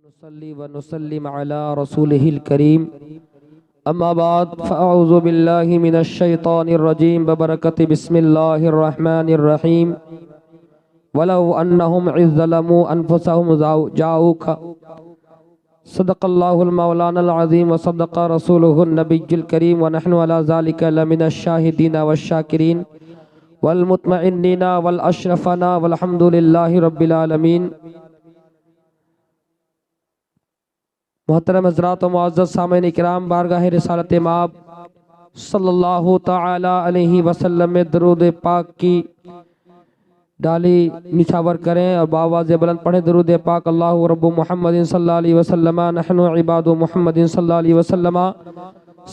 نصلي ونسلم على رسوله الكريم اما بعد فاعوذ بالله من الشيطان الرجيم ببركة بسم الله الرحمن الرحيم ولو انهم اذ ظلموا انفسهم جاءوك صدق الله المولانا العظيم وصدق رسوله النبي الكريم ونحن على ذلك لمن الشاهدين والشاكرين والمطمئنين والاشرفنا والحمد لله رب العالمين۔ محترم حضرات و معزز سامعین اکرام، بارگاہ رسالت مآب صلی اللہ تعالی علیہ وسلم میں درود پاک کی ڈالی نچھاور کریں اور بآواز بلند پڑھیں درود پاک۔ اللہ رب محمد صلی اللہ علیہ وسلم نحن عباد محمد صلی اللہ علیہ وسلم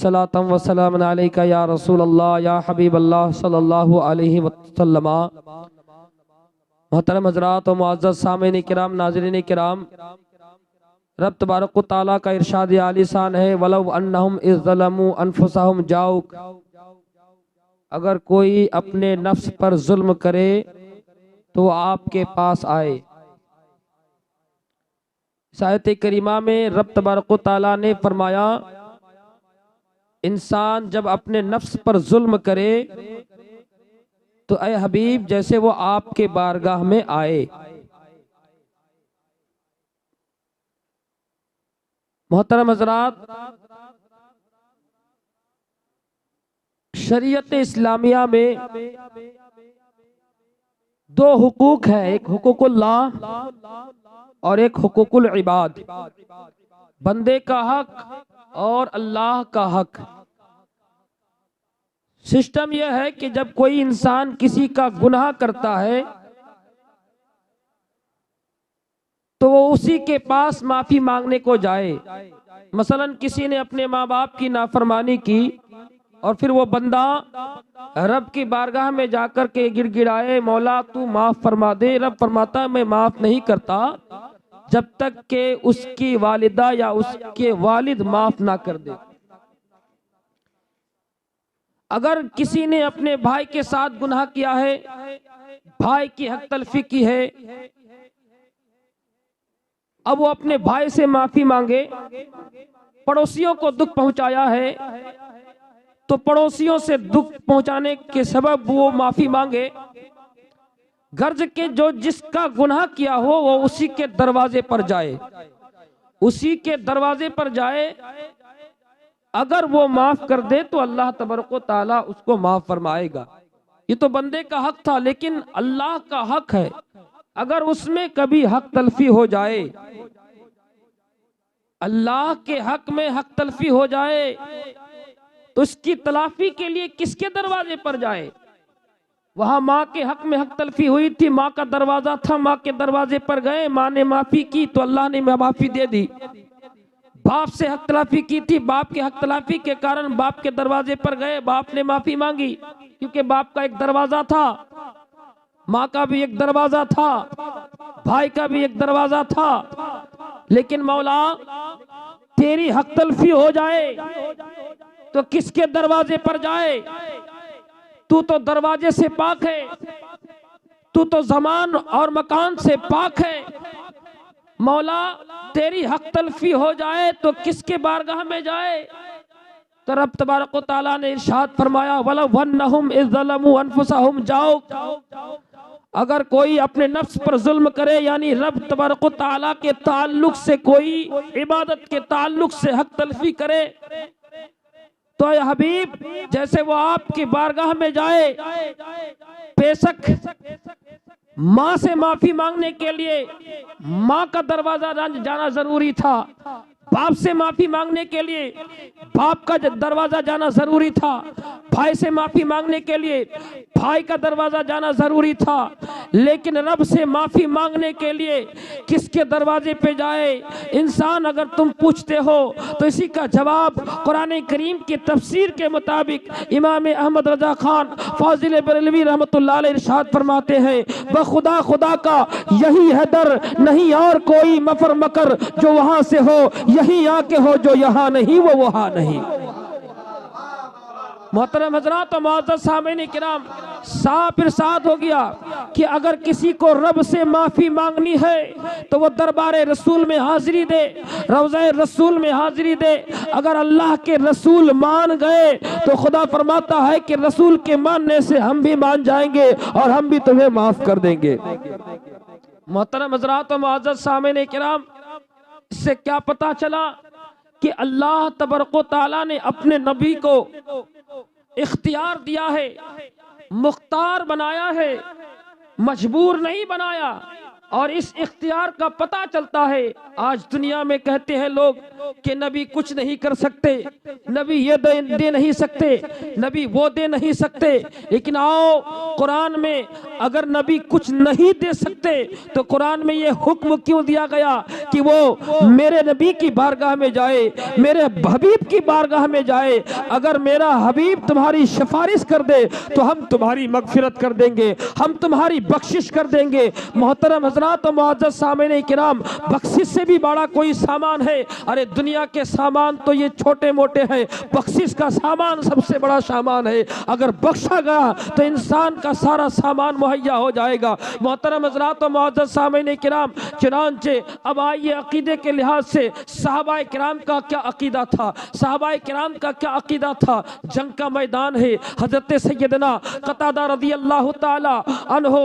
صلاۃ و سلام علیک یا رسول اللہ یا حبیب اللہ صلی اللہ علیہ وسلم۔ محترم حضرات و معزز سامعین کرام، ناظرین کرام، رب تبارک و تعالیٰ کا ارشاد عالی شان ہے وَلَوْ أَنَّهُمْ إِذْ ظَلَمُوا أَنفُسَهُمْ جَاءُوكَ، اگر کوئی اپنے نفس پر ظلم کرے تو آپ کے پاس آئے۔ اس آیت کریمہ میں رب تبارک و تعالیٰ نے فرمایا انسان جب اپنے نفس پر ظلم کرے تو اے حبیب جیسے وہ آپ کے بارگاہ میں آئے۔ محترم حضرات، شریعت اسلامیہ میں دو حقوق ہیں، ایک حقوق اللہ اور ایک حقوق العباد، بندے کا حق اور اللہ کا حق۔ سسٹم یہ ہے کہ جب کوئی انسان کسی کا گناہ کرتا ہے تو وہ اسی کے پاس معافی مانگنے کو جائے۔ مثلا کسی نے اپنے ماں باپ کی نافرمانی کی اور پھر وہ بندہ رب کی بارگاہ میں جا کر کے گڑ گڑائے مولا تو معاف فرما دے، رب فرماتا ہے میں معاف نہیں کرتا جب تک کہ اس کی والدہ یا اس کے والد معاف نہ کر دے۔ اگر کسی نے اپنے بھائی کے ساتھ گناہ کیا ہے، بھائی کی حق تلفی کی ہے، اب وہ اپنے بھائی سے معافی مانگے، پڑوسیوں کو دکھ پہنچایا ہے تو پڑوسیوں سے دکھ پہنچانے کے سبب وہ معافی مانگے، غرض کہ جو جس کا گناہ کیا ہو وہ اسی کے دروازے پر جائے، اسی کے دروازے پر جائے۔ اگر وہ معاف کر دے تو اللہ تبارک و تعالیٰ اس کو معاف فرمائے گا۔ یہ تو بندے کا حق تھا، لیکن اللہ کا حق ہے، اگر اس میں کبھی حق تلفی ہو جائے، اللہ کے حق میں حق تلفی ہو جائے تو اس کی تلافی کے لیے کس کے دروازے پر جائے؟ وہاں ماں کے حق میں حق تلفی ہوئی تھی، ماں کا دروازہ تھا، ماں کے دروازے پر گئے، ماں نے معافی کی تو اللہ نے معافی دے دی۔ باپ سے حق تلافی کی تھی، باپ کے حق تلافی کے کارن باپ کے دروازے پر گئے، باپ نے معافی مانگی، کیونکہ باپ کا ایک دروازہ تھا، ماں کا بھی ایک دروازہ تھا، بھائی کا بھی ایک دروازہ تھا۔ لیکن مولا تیری حق تلفی ہو جائے تو کس کے دروازے پر جائے؟ تو تو دروازے سے پاک ہے، تو تو زمان اور مکان سے پاک ہے، مولا تیری حق تلفی ہو جائے تو کس کے بارگاہ میں جائے؟ تو رب تبارک و تعالیٰ نے ارشاد فرمایا وَلَوْ أَنَّهُمْ إِذْ ظَلَمُوا أَنفُسَهُمْ جَاءُوكَ، اگر کوئی اپنے نفس پر ظلم کرے، یعنی رب تبارک و تعالیٰ کے تعلق سے، کوئی عبادت کے تعلق سے حق تلفی کرے تو اے حبیب جیسے وہ آپ کی بارگاہ میں جائے، بے شک ماں سے معافی مانگنے کے لیے ماں کا دروازہ جانا ضروری تھا، باپ سے معافی مانگنے کے لیے باپ کا دروازہ جانا ضروری تھا، بھائی سے معافی مانگنے کے لیے بھائی کا دروازہ جانا ضروری تھا، لیکن رب سے معافی مانگنے کے لیے کس کے دروازے پہ جائے؟ انسان اگر تم پوچھتے ہو تو اسی کا جواب قرآن کریم کی تفسیر کے مطابق امام احمد رضا خان فاضل بریلوی رحمت اللہ علیہ ارشاد فرماتے ہیں بخدا خدا کا یہی ہے در، نہیں اور کوئی مفر مکر، جو وہاں سے ہو یہی آ کے ہو، جو یہاں نہیں وہ وہاں نہیں۔ محترم حضرات و معزز سامعین کرام، صاف ارشاد ہو گیا کہ اگر کسی کو رب سے معافی مانگنی ہے تو وہ دربار رسول میں حاضری دے، روضہ رسول میں حاضری دے۔ اگر اللہ کے رسول مان گئے تو خدا فرماتا ہے کہ رسول کے ماننے سے ہم بھی مان جائیں گے اور ہم بھی تمہیں معاف کر دیں گے۔ محترم حضرات و معزز سامعین کرام، اس سے کیا پتا چلا کہ اللہ تبارک و تعالیٰ نے اپنے نبی کو اختیار دیا ہے، مختار بنایا ہے، مجبور نہیں بنایا۔ اور اس اختیار کا پتہ چلتا ہے، آج دنیا میں کہتے ہیں لوگ کہ نبی کچھ نہیں کر سکتے، نبی یہ دے نہیں سکتے، نبی وہ دے نہیں سکتے۔ لیکن آؤ قرآن میں اگر نبی کچھ نہیں دے سکتے تو قرآن میں یہ حکم کیوں دیا گیا کہ وہ میرے نبی کی بارگاہ میں جائے، میرے حبیب کی بارگاہ میں جائے۔ اگر میرا حبیب تمہاری سفارش کر دے تو ہم تمہاری مغفرت کر دیں گے، ہم تمہاری بخشش کر دیں گے۔ محترم حضرات و معزز سامعین کرام، بخشش سے بھی بڑا کوئی سامان ہے؟ ارے دنیا کے سامان تو یہ چھوٹے موٹے ہیں، بخشش کا سامان سب سے بڑا سامان ہے۔ اگر بخشا گیا تو انسان کا سارا سامان مہیا ہو جائے گا۔ محترم حضرات و معزز سامعین کرام، چنانچہ اب آئیے عقیدے کے لحاظ سے صحابہ کرام کا کیا عقیدہ تھا، صحابہ کرام کا کیا عقیدہ تھا۔ جنگ کا میدان ہے، حضرت سیدنا قتادہ رضی اللہ تعالی عنہ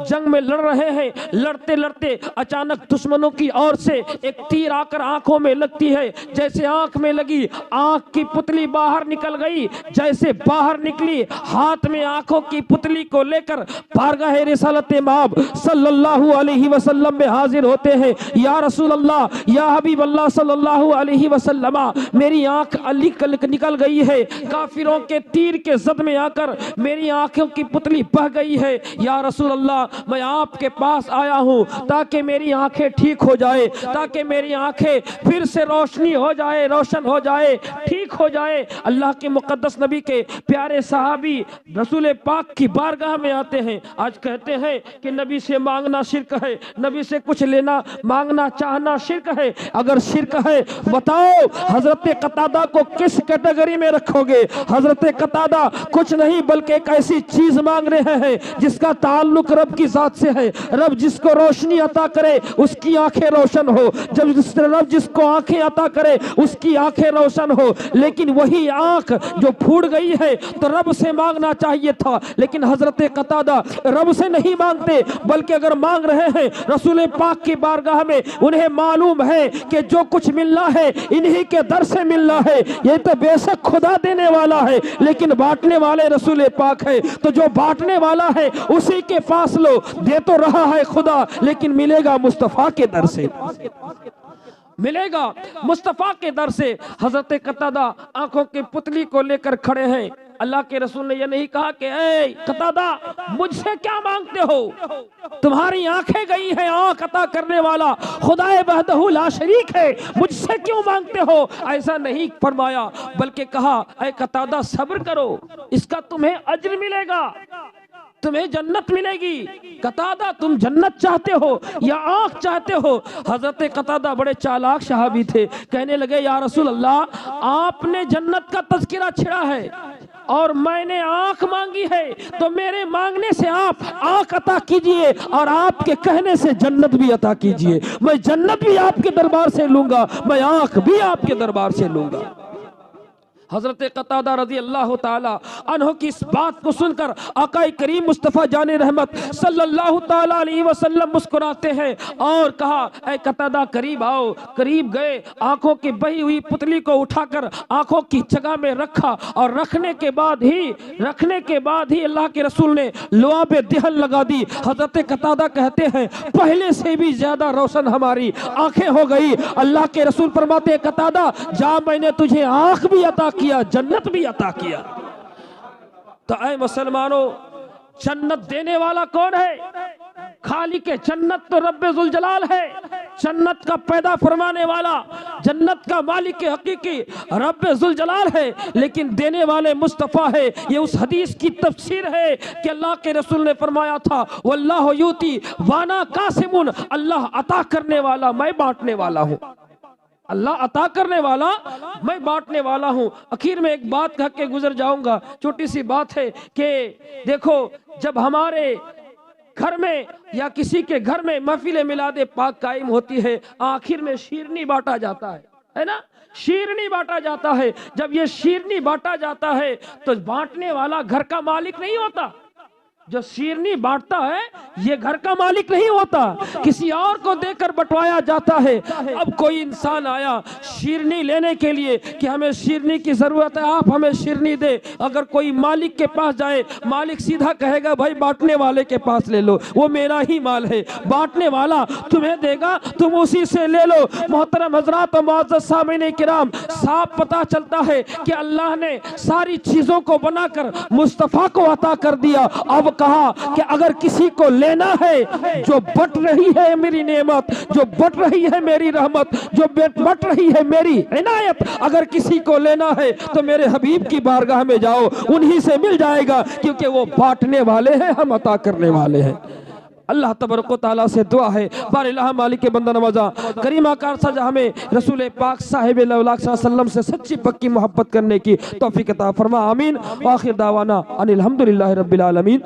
جنگ میں لڑ رہے ہیں، لڑتے لڑتے اچانک دشمنوں کی اور سے ایک تیر آ کر آنکھوں میں لگتی ہے۔ جیسے آنکھ میں لگی، آنکھ کی پتلی باہر نکل گئی، جیسے باہر نکلی ہاتھ میں آنکھوں کی پتلی کو لے کر بارگاہ رسالت مآب صلی اللہ علیہ وسلم میں حاضر ہوتے ہیں۔ یا رسول اللہ، یا حبیب اللہ صلی اللہ علیہ وسلم، میری آنکھ نکل گئی ہے، کافروں کے تیر کے زد میں آ کر میری آنکھوں کی پتلی بہہ گئی ہے۔ یا رسول اللہ، میں آپ کے پاس آیا ہوں تاکہ میری آنکھیں ٹھیک ہو جائے، تاکہ میری آنکھیں پھر سے روشنی ہو جائے، روشن ہو جائے، ٹھیک ہو جائے۔ اللہ کے مقدس نبی کے پیارے صحابی رسول پاک کی بارگاہ میں آتے ہیں۔ آج کہتے ہیں کہ نبی سے مانگنا شرک ہے، نبی سے کچھ لینا مانگنا چاہنا شرک ہے۔ اگر شرک ہے بتاؤ حضرت قتادہ کو کس کیٹیگری میں رکھو گے؟ حضرت قتادہ کچھ نہیں بلکہ ایک ایسی چیز مانگ رہے ہیں جس کا تعلق رب کی ذات سے ہے۔ رب جس کو روشنی عطا کرے اس کی آنکھیں روشن ہو، رب جس کو آنکھیں عطا کرے اس کی آنکھیں روشن ہو۔ لیکن وہی آنکھ جو پھوٹ گئی ہے تو رب سے مانگنا چاہیے تھا، لیکن حضرت قتادہ رب سے نہیں مانگتے بلکہ اگر مانگ رہے ہیں رسول پاک کی بارگاہ میں، انہیں معلوم ہے کہ جو کچھ ملنا ہے انہی کے در سے ملنا ہے۔ یہ تو بے شک خدا دینے والا ہے لیکن بانٹنے والے رسول پاک ہے، تو جو بانٹنے والا ہے اسی کے پاس لو۔ دے تو رہا ہے خدا لیکن ملے گا مصطفیٰ کے در سے، ملے گا مصطفیٰ کے در سے۔ حضرت قتادہ آنکھوں کی پتلی کو لے کر کھڑے ہیں۔ اللہ کے رسول نے یہ نہیں کہا کہ اے قتادہ مجھ سے کیا مانگتے ہو، تمہاری آنکھیں گئی ہیں، آنکھ عطا کرنے والا خدا وحدہ لا شریک ہے، مجھ سے کیوں مانگتے ہو؟ ایسا نہیں فرمایا بلکہ کہا اے قتادہ صبر کرو، اس کا تمہیں اجر ملے گا، تمہیں جنت ملے گی۔ قتادہ تم جنت چاہتے ہو یا آنکھ چاہتے ہو؟ حضرت قتادہ بڑے چالاک صحابی تھے، کہنے لگے یا رسول اللہ آپ نے جنت کا تذکرہ چھڑا ہے اور میں نے آنکھ مانگی ہے، تو میرے مانگنے سے آپ آنکھ عطا کیجئے اور آپ کے کہنے سے جنت بھی عطا کیجئے۔ میں جنت بھی آپ کے دربار سے لوں گا، میں آنکھ بھی آپ کے دربار سے لوں گا۔ حضرت قتادہ رضی اللہ تعالی عنہ کی اس بات کو سن کر آقا کریم مصطفیٰ جان رحمت صلی اللہ تعالی علیہ وسلم مسکراتے ہیں اور کہا اے قتادہ قریب آؤ۔ قریب گئے، آنکھوں کی بہی ہوئی پتلی کو اٹھا کر آنکھوں کی جگہ میں رکھا اور رکھنے کے بعد ہی اللہ کے رسول نے لعاب دہن لگا دی۔ حضرت قتادہ کہتے ہیں پہلے سے بھی زیادہ روشن ہماری آنکھیں ہو گئی۔ اللہ کے رسول فرماتے ہیں قتادہ جا میں نے تجھے آنکھ بھی عطا کیا، جنت بھی عطا کیا۔ تو اے مسلمانوں، جنت دینے والا کون ہے؟ خالق جنت تو رب ذوالجلال ہے، جنت کا پیدا فرمانے والا، جنت کا مالک حقیقی رب ذوالجلال ہے، لیکن دینے والے مصطفیٰ ہے۔ یہ اس حدیث کی تفسیر ہے کہ اللہ کے رسول نے فرمایا تھا واللہ یوتی وانا قاسم، اللہ عطا کرنے والا میں بانٹنے والا ہوں۔ اللہ عطا کرنے والا، میں بانٹنے والا ہوں۔ اخیر میں ایک بات کہہ کے گزر جاؤں گا، چھوٹی سی بات ہے کہ دیکھو جب ہمارے گھر میں یا کسی کے گھر میں محفل میلاد پاک قائم ہوتی ہے، آخر میں شیرنی بانٹا جاتا ہے نا، شیرنی بانٹا جاتا ہے۔ جب یہ شیرنی بانٹا جاتا ہے تو بانٹنے والا گھر کا مالک نہیں ہوتا، جو شیرنی بانٹتا ہے یہ گھر کا مالک نہیں ہوتا، کسی اور کو دے کر بٹوایا جاتا ہے۔ اب کوئی انسان آیا شیرنی لینے کے لیے کہ ہمیں شیرنی کی ضرورت ہے، آپ ہمیں شیرنی دے، اگر کوئی مالک کے پاس جائے، مالک سیدھا کہے گا بھائی بانٹنے والے کے پاس لے لو، وہ میرا ہی مال ہے، بانٹنے والا تمہیں دے گا، تم اسی سے لے لو۔ محترم حضرات و معزز سامعین کرام، صاف پتہ چلتا ہے کہ اللہ نے ساری چیزوں کو بنا کر مصطفیٰ کو عطا کر دیا۔ اب کہا کہ اگر کسی کو لینا ہے، جو بٹ رہی ہے میری نعمت، جو بٹ رہی ہے میری رحمت، جو بٹ رہی ہے میری عنایت، اگر کسی کو لینا ہے تو میرے حبیب کی بارگاہ میں جاؤ، انہی سے مل جائے گا، کیونکہ وہ بانٹنے والے ہیں، ہم عطا کرنے والے ہیں۔ اللہ تبارک و تعالیٰ سے دعا ہے بار الہ مالک بندہ نوازا کریم آقا سجا ہمیں رسول پاک صاحب الاولاق صلی اللہ علیہ وسلم سے سچی پکی محبت کرنے کی توفیق عطا فرما، آمین۔ وآخر دعوانا ان الحمدللہ رب العالمین۔